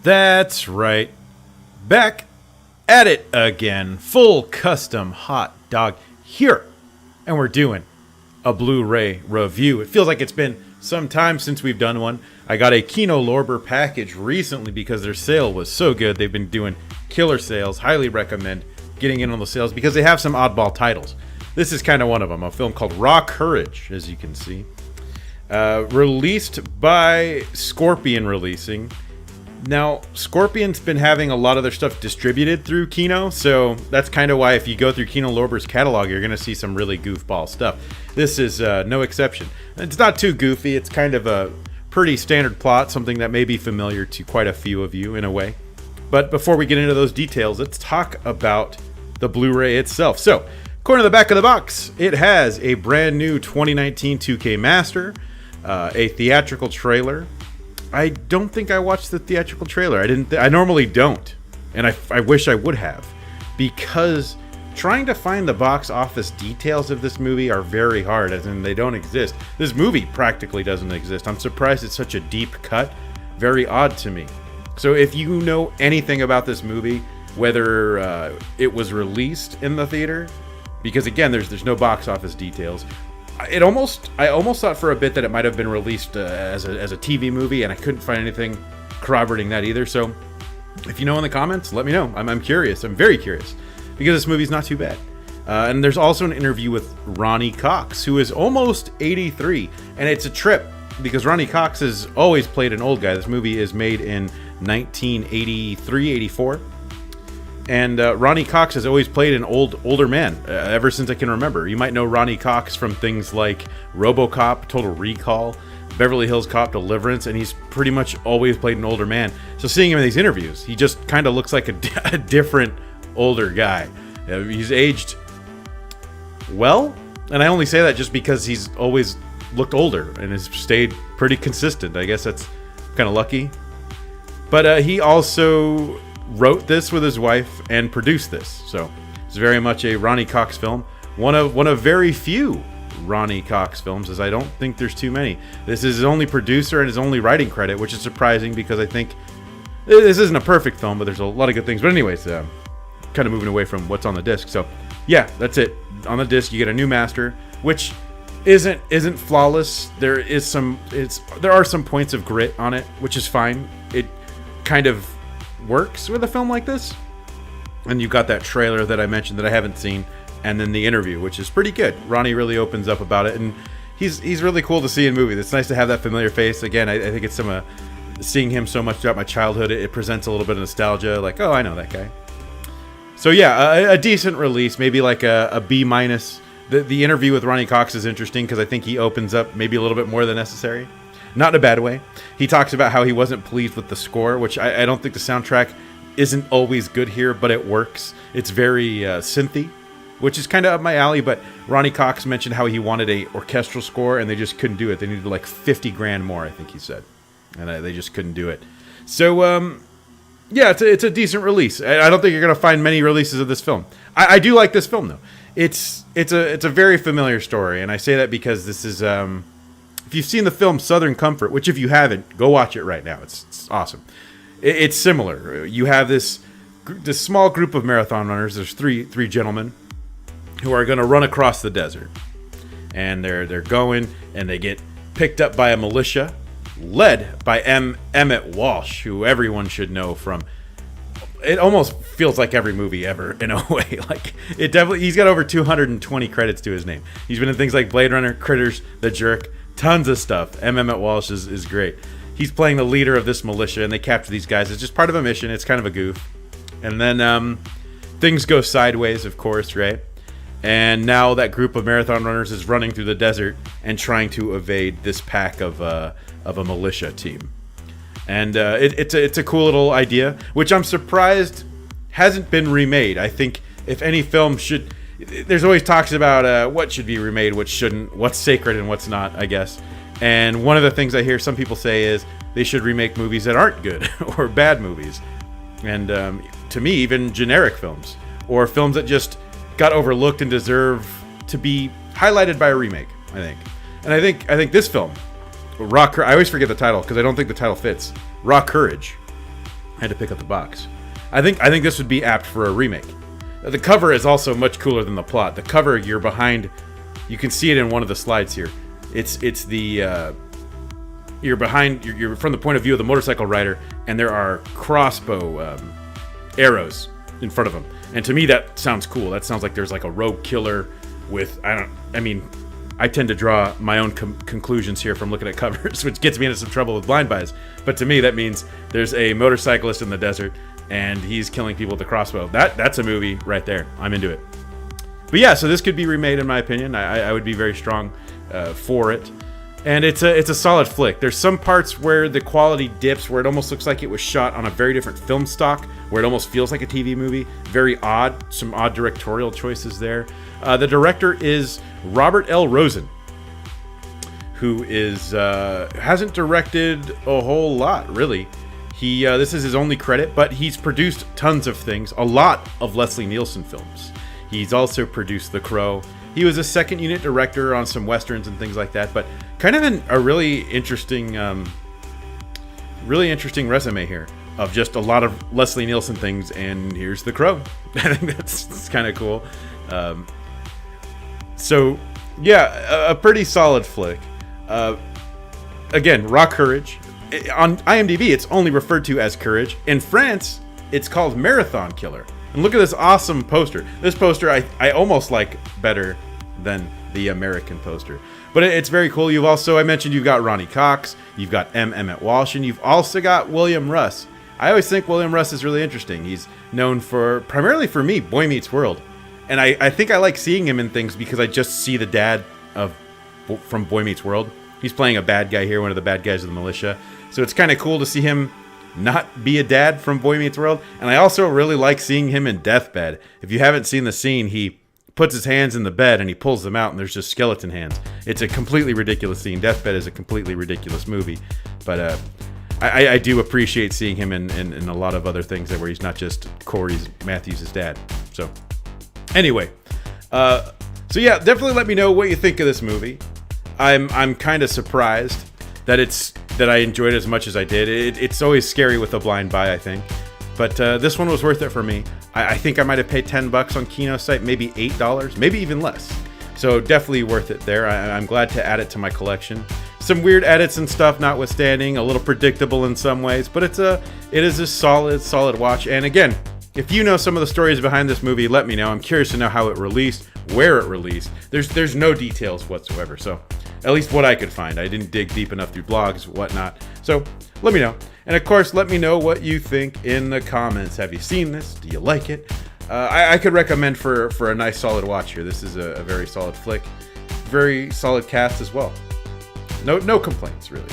That's right. Back at it again. Full custom hot dog here. And we're doing a Blu-ray review. It feels like it's been some time since we've done one. I got a Kino Lorber package recently because their sale was so good. They've been doing killer sales. Highly recommend getting in on the sales because they have some oddball titles. This is kind of one of them. A film called Raw Courage, as you can see. Released by Scorpion Releasing. Now, Scorpion's been having a lot of their stuff distributed through Kino, so that's kind of why if you go through Kino Lorber's catalog, you're going to see some really goofball stuff. This is no exception. It's not too goofy. It's kind of a pretty standard plot, something that may be familiar to quite a few of you in a way. But before we get into those details, let's talk about the Blu-ray itself. So, according to the back of the box, it has a brand new 2019 2K Master, a theatrical trailer. I don't think I watched the theatrical trailer. I normally don't, and I wish I would have, because trying to find the box office details of this movie are very hard, as in they don't exist. This movie practically doesn't exist. I'm surprised it's such a deep cut. Very odd to me. So if you know anything about this movie, whether it was released in the theater, because again, there's no box office details. I almost thought for a bit that it might have been released as a TV movie, and I couldn't find anything corroborating that either. So, if you know in the comments, let me know. I'm curious. I'm very curious because this movie's not too bad. And there's also an interview with Ronny Cox, who is almost 83, and it's a trip because Ronny Cox has always played an old guy. This movie is made in 1983, 84. And Ronny Cox has always played an older man ever since I can remember. You might know Ronny Cox from things like RoboCop, Total Recall, Beverly Hills Cop, Deliverance, and he's pretty much always played an older man. So seeing him in these interviews, he just kind of looks like a different older guy. He's aged well, and I only say that just because he's always looked older and has stayed pretty consistent. I guess that's kind of lucky. But he also wrote this with his wife and produced this, so it's very much a Ronny Cox film. One of very few Ronny Cox films, as I don't think there's too many. This is his only producer and his only writing credit, which is surprising because I think this isn't a perfect film, but there's a lot of good things. But anyways, kind of moving away from what's on the disc. So yeah, that's it. On the disc, you get a new master, which isn't flawless. There are some points of grit on it, which is fine. It kind of works with a film like this. And you got that trailer that I mentioned that I haven't seen, and then the interview, which is pretty good. Ronnie really opens up about it, and he's really cool to see in movie. It's nice to have that familiar face again. I think it's seeing him so much throughout my childhood, it presents a little bit of nostalgia, like, oh, I know that guy. So yeah, a decent release, maybe like a B-. The interview with Ronny Cox is interesting because I think he opens up maybe a little bit more than necessary. Not in a bad way. He talks about how he wasn't pleased with the score, which I don't think the soundtrack isn't always good here, but it works. It's very synthy, which is kind of up my alley, but Ronny Cox mentioned how he wanted a orchestral score, and they just couldn't do it. They needed like 50 grand more, I think he said. And they just couldn't do it. So, yeah, it's a decent release. I don't think you're going to find many releases of this film. I do like this film, though. It's a very familiar story, and I say that because this is... if you've seen the film Southern Comfort, which if you haven't, go watch it right now. It's awesome. It's similar. You have this small group of marathon runners. There's three gentlemen who are going to run across the desert, and they're going, and they get picked up by a militia led by Emmett Walsh, who everyone should know from. It almost feels like every movie ever in a way. Like it definitely. He's got over 220 credits to his name. He's been in things like Blade Runner, Critters, The Jerk. Tons of stuff. Emmett Walsh is great. He's playing the leader of this militia, and they capture these guys. It's just part of a mission. It's kind of a goof. And then things go sideways, of course, right? And now that group of marathon runners is running through the desert and trying to evade this pack of a militia team. And it's a cool little idea, which I'm surprised hasn't been remade. I think if any film should... There's always talks about what should be remade, what shouldn't, what's sacred and what's not, I guess. And one of the things I hear some people say is they should remake movies that aren't good or bad movies. And to me, even generic films or films that just got overlooked and deserve to be highlighted by a remake, I think. And I think this film, I always forget the title because I don't think the title fits. Raw Courage I had to pick up the box. I think this would be apt for a remake. The cover is also much cooler than the plot. The cover, you're behind. You can see it in one of the slides here. It's the you're behind. You're from the point of view of the motorcycle rider, and there are crossbow arrows in front of him. And to me, that sounds cool. That sounds like there's like a rogue killer with I tend to draw my own conclusions here from looking at covers, which gets me into some trouble with blind buys. But to me, that means there's a motorcyclist in the desert, and he's killing people with a crossbow. That's a movie right there. I'm into it. But yeah, so this could be remade, in my opinion. I would be very strong for it. And it's a solid flick. There's some parts where the quality dips, where it almost looks like it was shot on a very different film stock, where it almost feels like a TV movie. Very odd. Some odd directorial choices there. The director is Robert L. Rosen, who hasn't directed a whole lot, really. This is his only credit, but he's produced tons of things, a lot of Leslie Nielsen films. He's also produced The Crow. He was a second unit director on some westerns and things like that, but kind of a really interesting resume here of just a lot of Leslie Nielsen things. And here's The Crow. I think that's kind of cool. So yeah, a pretty solid flick. Again, raw courage. On IMDb, it's only referred to as Courage. In France, it's called Marathon Killer. And look at this awesome poster. This poster I almost like better than the American poster. But it's very cool. I mentioned you've got Ronny Cox, you've got M. Emmett Walsh, and you've also got William Russ. I always think William Russ is really interesting. He's known primarily for me, Boy Meets World. And I think I like seeing him in things because I just see the dad from Boy Meets World. He's playing a bad guy here, one of the bad guys of the militia. So it's kind of cool to see him not be a dad from Boy Meets World. And I also really like seeing him in Deathbed. If you haven't seen the scene, he puts his hands in the bed and he pulls them out and there's just skeleton hands. It's a completely ridiculous scene. Deathbed is a completely ridiculous movie. But I do appreciate seeing him in a lot of other things where he's not just Corey Matthews' dad. So anyway, so yeah, definitely let me know what you think of this movie. I'm kind of surprised that I enjoyed it as much as I did. It's always scary with a blind buy, I think. But this one was worth it for me. I think I might have paid $10 on Kino's site, maybe $8, maybe even less. So definitely worth it there. I'm glad to add it to my collection. Some weird edits and stuff notwithstanding, a little predictable in some ways, but it is a solid watch. And again, if you know some of the stories behind this movie, let me know. I'm curious to know how it released, where it released. There's no details whatsoever, so at least what I could find. I didn't dig deep enough through blogs, whatnot. So let me know. And of course, let me know what you think in the comments. Have you seen this? Do you like it? I could recommend for a nice solid watch here. This is a very solid flick. Very solid cast as well. No complaints, really.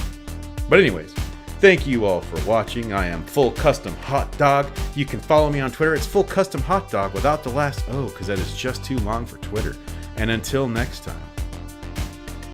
But anyways, thank you all for watching. I am Full Custom Hot Dog. You can follow me on Twitter. It's Full Custom Hot Dog without the last O, because that is just too long for Twitter. And until next time.